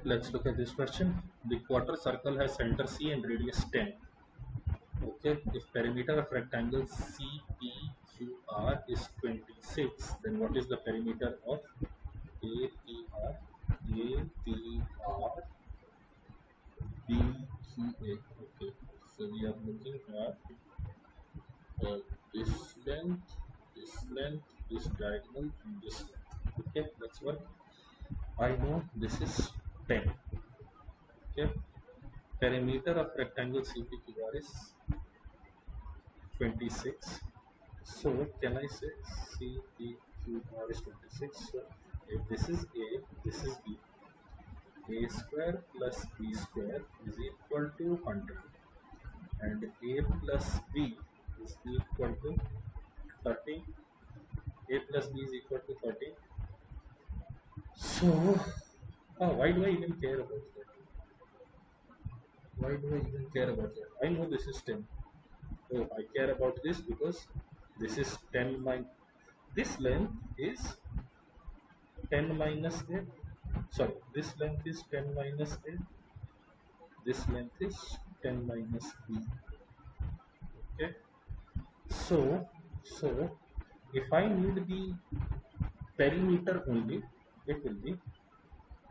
let's look at this question. The quarter circle has center C and radius 10. Okay, if perimeter of rectangle CPQR is 26, then what is the perimeter of APR, BQA? Okay, so we are looking at this length, this diagonal, and this length. Okay, that's what I know. This is 10. Okay, perimeter of rectangle CPQR is 26. So can I say CPQR is 26? So if this is A, this is B. A square plus B square is equal to 100, and A plus B is equal to 30. A plus B is equal to 30. So, why do I even care about that? Why do I even care about that? I know this is 10. Oh, I care about this because this is 10 minus, this length is 10 minus A. Sorry, this length is 10 minus A. This length is 10 minus B. Okay. So if I need the perimeter only, it will be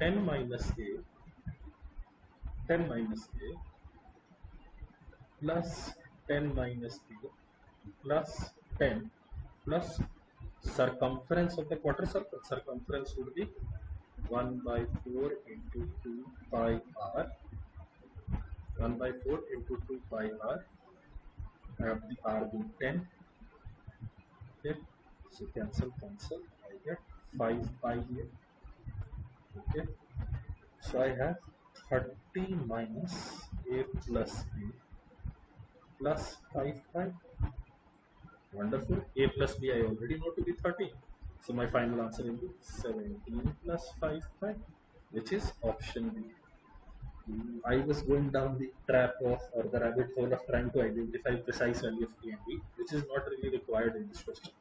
10 minus A, 10 minus A plus 10 minus B plus 10 plus circumference of the quarter circle. Circumference would be 1 by 4 into 2 pi r. 1 by 4 into 2 pi r. I have the r being 10. Okay, so cancel. I get 5 pi here. Okay, so I have 30 minus A plus B plus 5 pi. Wonderful. A plus B I already know to be 30. So my final answer will be 17 plus 5 pi, which is option B. I was going down the trap of, or the rabbit hole of, trying to identify precise value of A and B, which is not really required in this question.